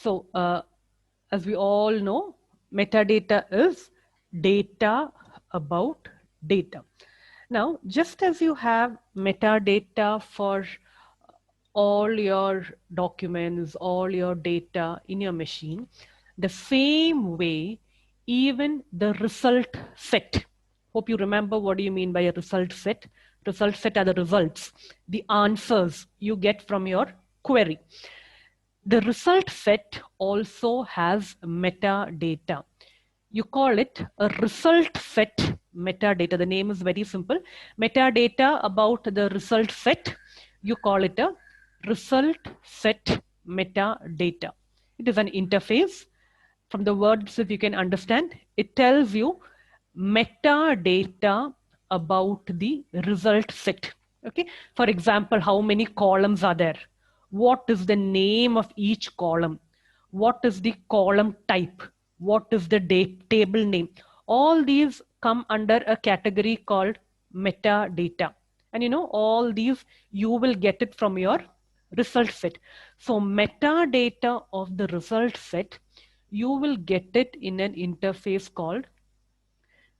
So as we all know, metadata is data about data. Now, just as you have metadata for all your documents, all your data in your machine, the same way, even the result set. Hope you remember what do you mean by a result set. Result set are the results, the answers you get from your query. The result set also has metadata. You call it a result set metadata. The name is very simple. Metadata about the result set, you call it a result set metadata. It is an interface. From the words, if you can understand, it tells you metadata about the result set. Okay. For example, how many columns are there? What is the name of each column? What is the column type? What is the table name? All these come under a category called metadata. And you know, all these you will get it from your result set. So metadata of the result set, you will get it in an interface called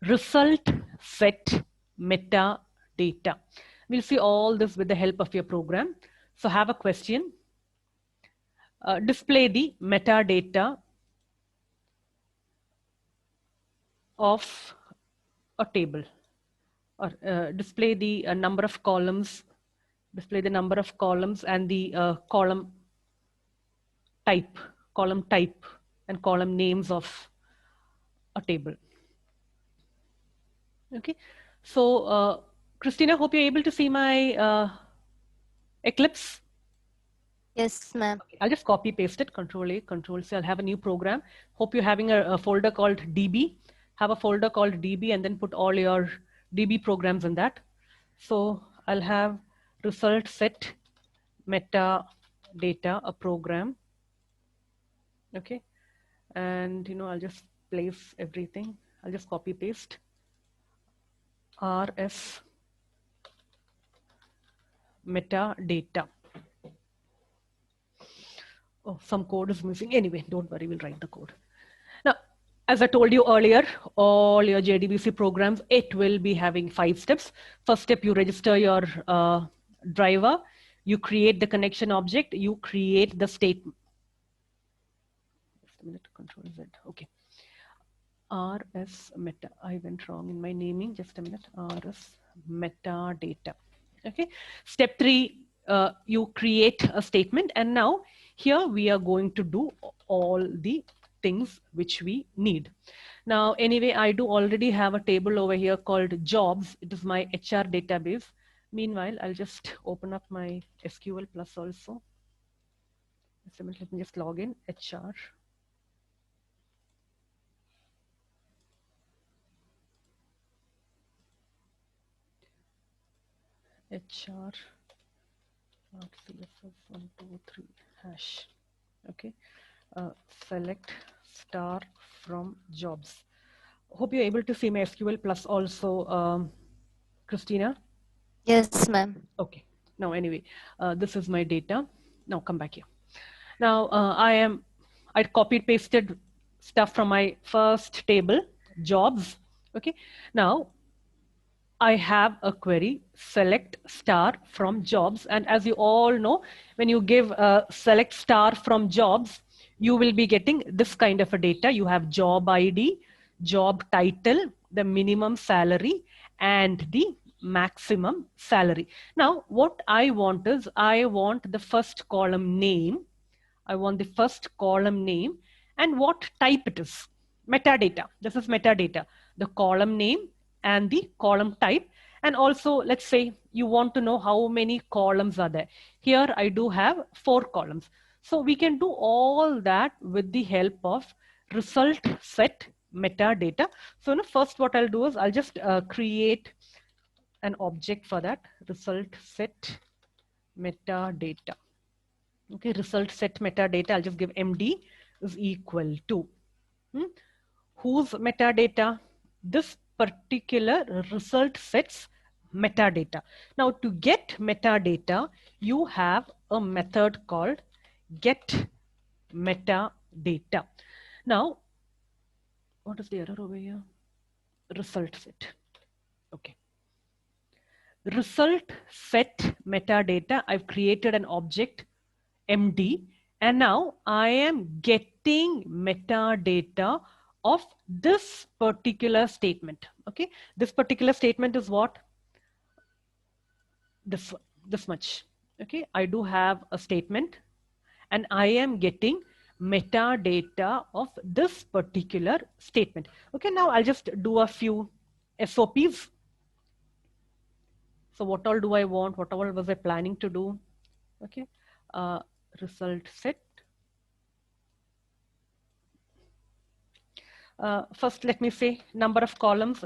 result set metadata. We'll see all this with the help of your program. So have a question. Display the metadata of a table, or display the number of columns, display the number of columns and the column type and column names of a table. Okay, so Christina, hope you're able to see my Eclipse. Yes, ma'am. Okay, I'll just copy paste it, Control A, Control C. I'll have a new program. Hope you're having a folder called DB. Have a folder called DB and then put all your DB programs in that. So I'll have result set metadata, a program. Okay, and you know, I'll just place everything. I'll just copy paste RS metadata. Oh, some code is missing. Anyway, don't worry, we'll write the code. Now, as I told you earlier, all your JDBC programs, it will be having 5 steps. First step, you register your driver, you create the connection object, you create the statement. Just a minute, Control Z. Okay. RS meta. I went wrong in my naming. Just a minute. RS metadata. Okay. Step 3, you create a statement, and now here we are going to do all the things which we need. Now, anyway, I do already have a table over here called jobs. It is my HR database. Meanwhile, I'll just open up my SQL Plus also. Just a minute, let me just log in HR. HR CSS123 hash. Okay, select star from jobs. Hope you're able to see my SQL Plus also, Christina. Yes, ma'am. Okay. Now, anyway, this is my data. Now come back here. Now I copied pasted stuff from my first table, jobs. Okay. Now I have a query, select star from jobs. And as you all know, when you give a select star from jobs, you will be getting this kind of a data. You have job ID, job title, the minimum salary, and the maximum salary. Now, what I want is, I want the first column name. I want the first column name and what type it is. Metadata. This is metadata. The column name and the column type. And also, let's say you want to know how many columns are there. Here I do have 4 columns. So we can do all that with the help of result set metadata. So first what I'll do is I'll just create an object for that, result set metadata. Okay, result set metadata, I'll just give MD is equal to whose metadata? This particular result sets metadata. Now to get metadata, you have a method called get metadata. Now, what is the error over here? Result set. Okay. Result set metadata. I've created an object MD, and now I am getting metadata of this particular statement. Okay. This particular statement is what? This much. Okay. I do have a statement and I am getting metadata of this particular statement. Okay, now I'll just do a few SOPs. So what all do I want? What all was I planning to do? Okay, result set. First, let me say number of columns,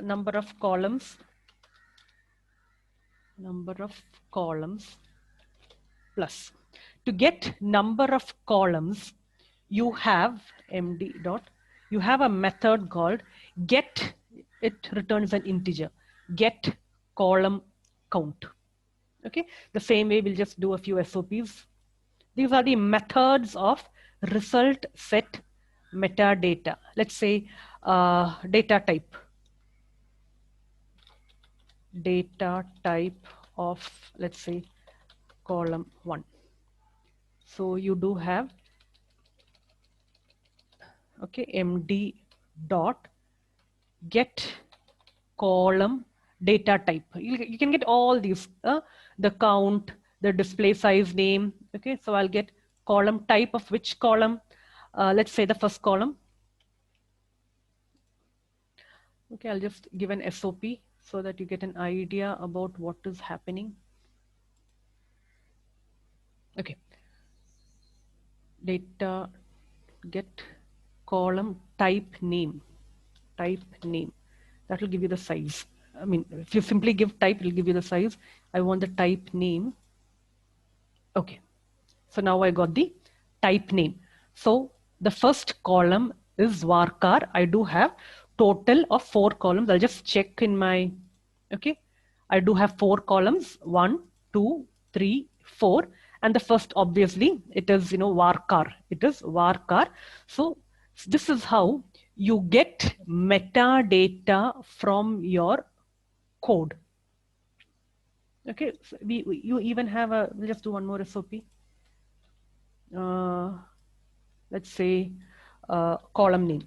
plus. To get number of columns, you have MD dot, you have a method called get, it returns an integer, get column count. Okay, the same way we'll just do a few SOPs. These are the methods of result set metadata. Let's say data type of, let's say, column 1. So you do have, okay, MD dot get column data type. You can get all these, the count, the display size name. Okay, so I'll get column type of which column? Let's say the first column. Okay, I'll just give an SOP so that you get an idea about what is happening. Okay, data get column type name. That will give you the size. I mean, if you simply give type, it will give you the size. I want the type name. Okay, so now I got the type name. So the first column is varchar. I do have total of 4 columns. I'll just check in my, okay, I do have 4 columns, 1, 2, 3, 4. And the first, obviously, it is, varchar. It is varchar. So this is how you get metadata from your code. Okay, so you even have a, we'll just do one more SOP. Let's say column name.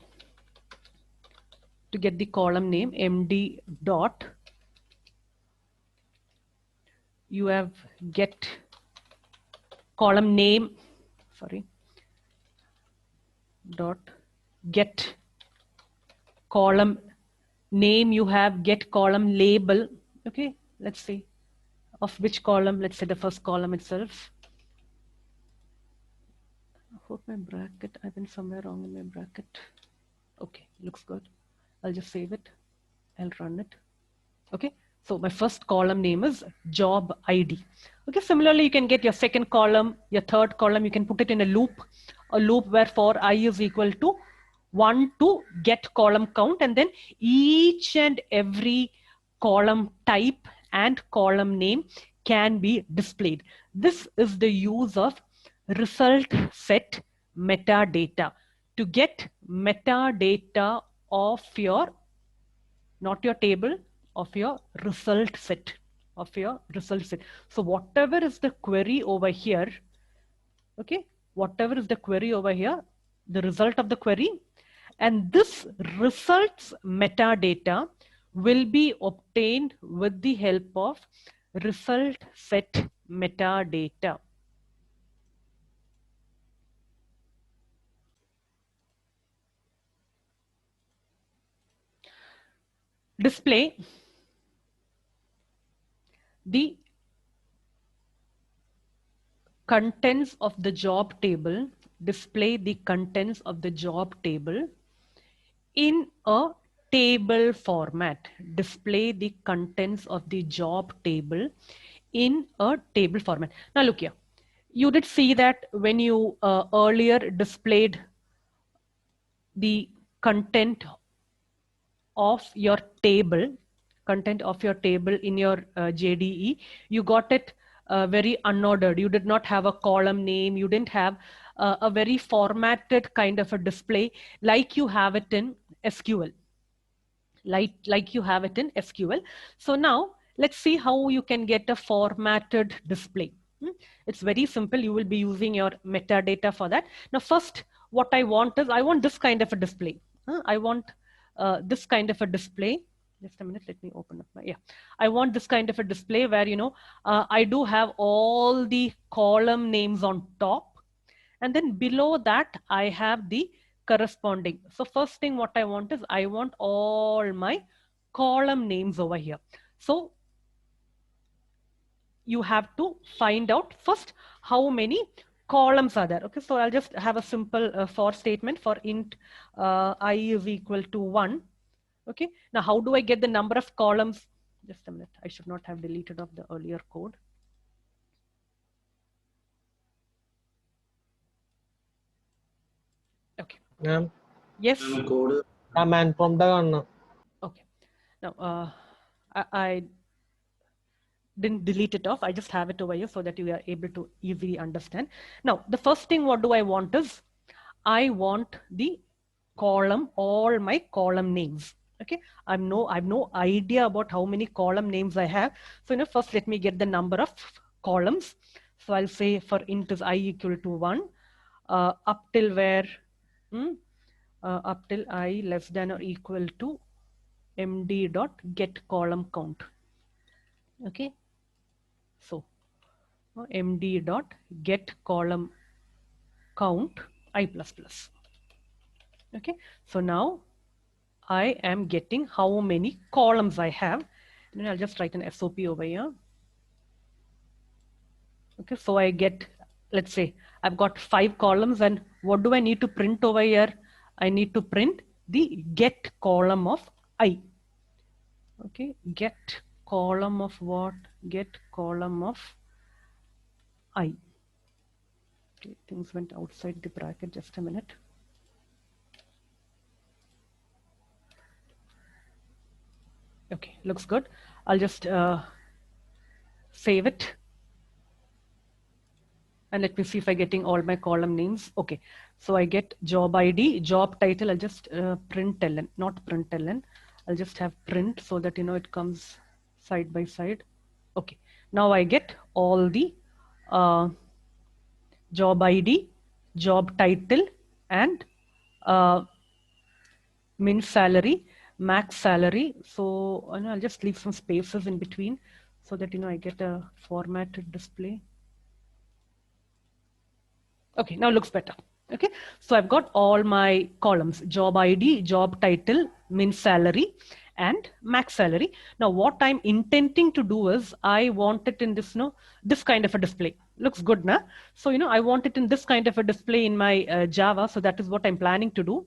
To get the column name, MD dot, you have get column name, dot get column name, you have get column label. Okay, let's see of which column, let's say the first column itself. I hope my bracket, I've been somewhere wrong in my bracket. Okay, looks good. I'll just save it. I'll run it. Okay, so my first column name is job ID. Okay, similarly, you can get your second column, your third column, you can put it in a loop where for I is equal to 1 to get column count, and then each and every column type and column name can be displayed. This is the use of result set metadata to get metadata of your, not your table, of your result set, So whatever is the query over here, okay, whatever is the query over here, the result of the query, and this results metadata will be obtained with the help of result set metadata. Display the contents of the job table, in a table format. Display the contents of the job table in a table format. Now look here. You did see that when you earlier displayed the content of your table, in your JDE, you got it very unordered. You did not have a column name. You didn't have a very formatted kind of a display like you have it in SQL. Like you have it in SQL. So now let's see how you can get a formatted display. It's very simple. You will be using your metadata for that. Now, first, what I want is I want this kind of a display. I want this kind of a display. Just a minute, let me open up my, yeah. I want this kind of a display where, I do have all the column names on top. And then below that, I have the corresponding. So first thing what I want is I want all my column names over here. So you have to find out first how many columns are there. Okay, so I'll just have a simple for statement for int I is equal to 1. Okay, now how do I get the number of columns? Just a minute, I should not have deleted off the earlier code. Okay. Yes. Man prompt. Okay. Now I didn't delete it off. I just have it over here so that you are able to easily understand. Now, the first thing what do I want is I want the column, all my column names. Okay, I have no idea about how many column names I have. So first let me get the number of columns. So I'll say for int is I equal to 1 up till where up till I less than or equal to md dot get column count. Okay, so md dot get column count I plus plus. Okay, so now I am getting how many columns I have. And then I'll just write an SOP over here. Okay, so I get, let's say I've got 5 columns, and what do I need to print over here? I need to print the get column of I. Okay, get column of what? Get column of I. Okay, things went outside the bracket, just a minute. Okay, looks good. I'll just save it. And let me see if I'm getting all my column names. Okay, so I get job ID, job title. I'll just print ln, not print ln. I'll just have print so that it comes side by side. Okay, now I get all the job ID, job title, and min salary, max salary. So I'll just leave some spaces in between so that I get a formatted display. Okay, now looks better. Okay, so I've got all my columns: job ID, job title, min salary, and max salary. Now what I'm intending to do is I want it in this this kind of a display. Looks good, na? So I want it in this kind of a display in my Java. So that is what I'm planning to do.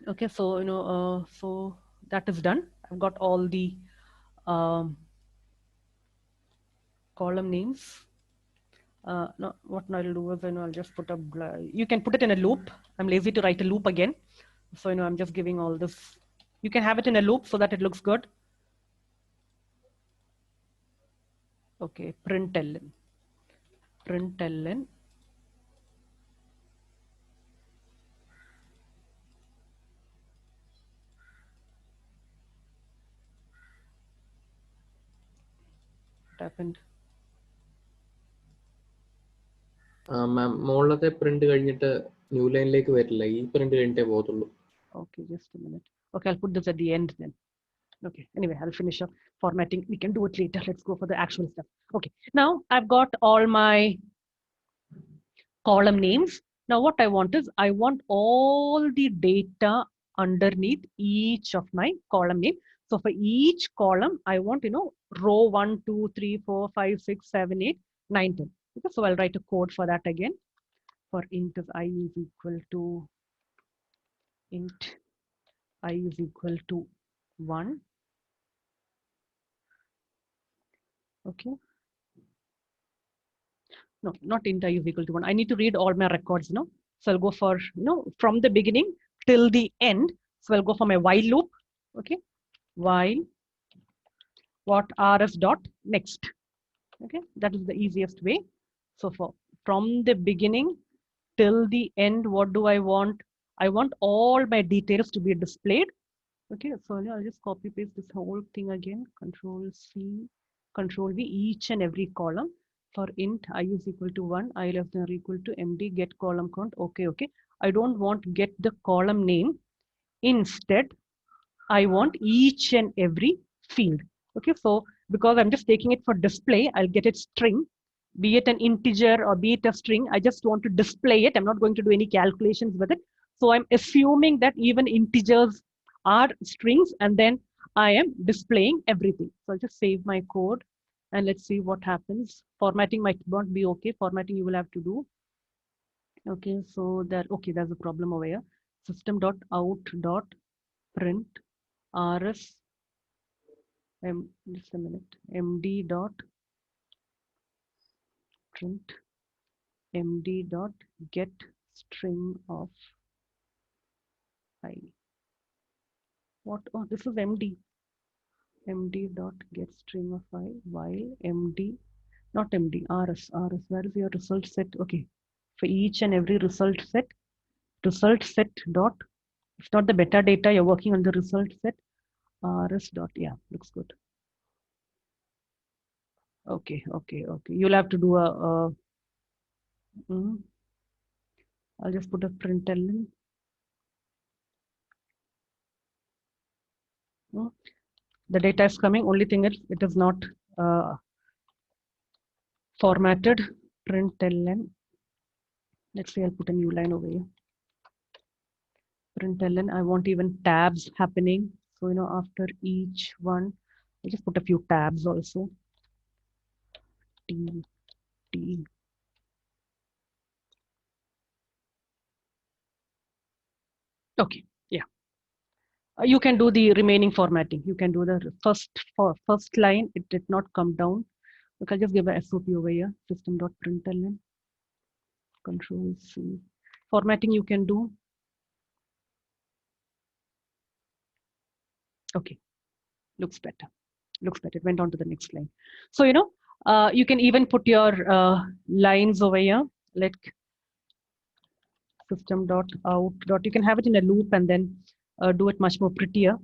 Okay, so so that is done. I've got all the column names. No, what I'll do is I'll just put up. You can put it in a loop. I'm lazy to write a loop again, so I'm just giving all this. You can have it in a loop so that it looks good. Okay, println. What happened? Ma'am, മോളിലത്തെ print കഴിഞ്ഞിട്ട് new line ലേക്ക് വരില്ല. ഈ print കഴിഞ്ഞിട്ടേ പോകത്തുള്ളൂ. Okay, just a minute. Okay, I'll put this at the end then. Okay, anyway, I'll finish up formatting. We can do it later. Let's go for the actual stuff. Okay, now I've got all my column names. Now what I want is I want all the data underneath each of my column name. So for each column, I want, row 1, 2, 3, 4, 5, 6, 7, 8, 9, 10. Okay, so I'll write a code for that again. For int of I is equal to int I is equal to 1. Okay. No, not int I is equal to 1. I need to read all my records, So I'll go for, from the beginning till the end. So I'll go for my while loop. Okay. While what rs dot next. Okay. That is the easiest way. So from the beginning till the end, what do I want? I want all my details to be displayed. Okay, so I'll just copy paste this whole thing again. Control C, Control V, each and every column. For int I is equal to 1, I less than or equal to MD get column count. Okay, okay. I don't want get the column name. Instead, I want each and every field. Okay, so because I'm just taking it for display, I'll get it string, be it an integer or be it a string. I just want to display it. I'm not going to do any calculations with it. So I'm assuming that even integers are strings, and then I am displaying everything. So I'll just save my code and let's see what happens. Formatting might not be okay. Formatting you will have to do. Okay, so that, okay, there's a problem over here. System.out.print rs just a minute, md dot print md dot get string of I. What? Oh, this is md dot get string of I while md, not md, rs. Where is your result set? Okay, for each and every result set dot, it's not the metadata, you're working on the result set, rs dot, yeah, looks good. Okay, you'll have to do a I'll just put a println. The data is coming, only thing is it is not formatted. Println, let's say I'll put a new line over here. Println, I want even tabs happening. So, after each one, I just put a few tabs also. T. Okay, yeah. You can do the remaining formatting. You can do the first line. It did not come down. Look, I'll just give a SOP over here. System.println. Control C. Formatting you can do. Okay, looks better. It went on to the next line. So, you can even put your lines over here, like system.out. You can have it in a loop and then do it much more prettier.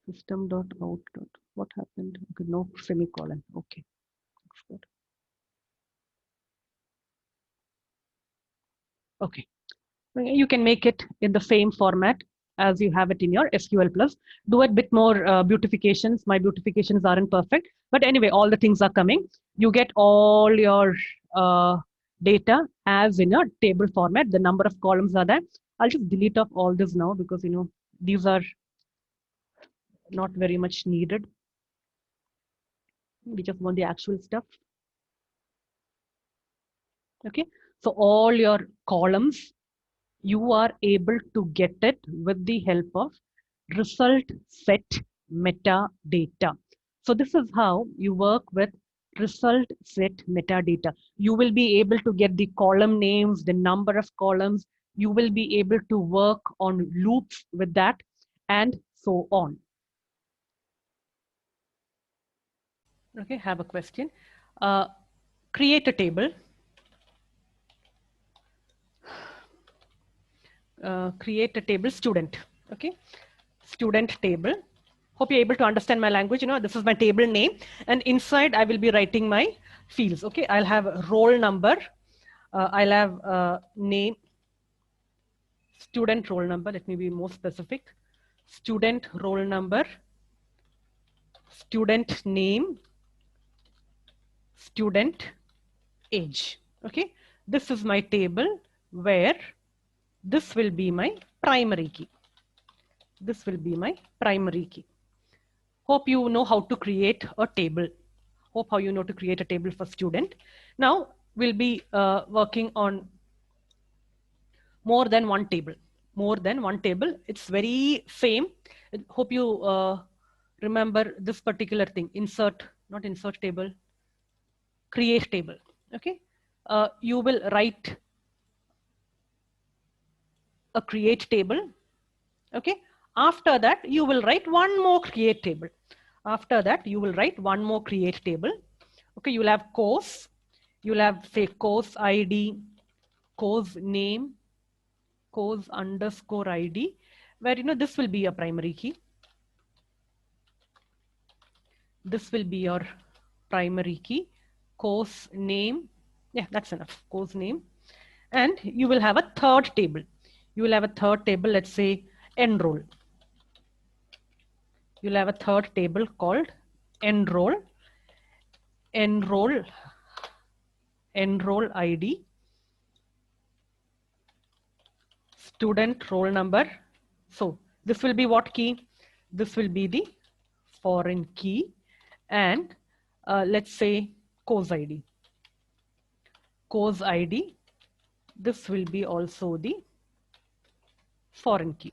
System.out. What happened? Okay, no semicolon. Okay, looks good. Okay, you can make it in the same format as you have it in your SQL Plus. Do a bit more beautifications. My beautifications aren't perfect, but anyway, all the things are coming. You get all your data as in a table format. The number of columns are there. I'll just delete off all this now because these are not very much needed. We just want the actual stuff. Okay, so all your columns, you are able to get it with the help of result set metadata. So this is how you work with result set metadata. You will be able to get the column names, the number of columns. You will be able to work on loops with that and so on. Okay, have a question. Create a table. Create a table student. Okay, student table. Hope you're able to understand my language. This is my table name, and inside I will be writing my fields. Okay, I'll have roll number. I'll have name, student roll number. Let me be more specific. Student roll number, student name, student age. Okay, this is my table where this will be my primary key. This will be my primary key. Hope you know how to create a table. Hope how you know to create a table for student. Now we'll be working on more than one table. More than one table. It's very same. Hope you remember this particular thing. Insert, not insert table, create table. Okay. You will write a create table. Okay. After that, you will write one more create table. After that, you will write one more create table. Okay, you'll have course, you'll have say course ID, course name, course underscore ID, where this will be your primary key. This will be your primary key, course name. Yeah, that's enough, course name. And you will have a third table. You will have a third table, let's say enroll. You'll have a third table called enroll, enroll ID, student roll number. So this will be what key? This will be the foreign key, and let's say course ID. Course ID, this will be also the foreign key.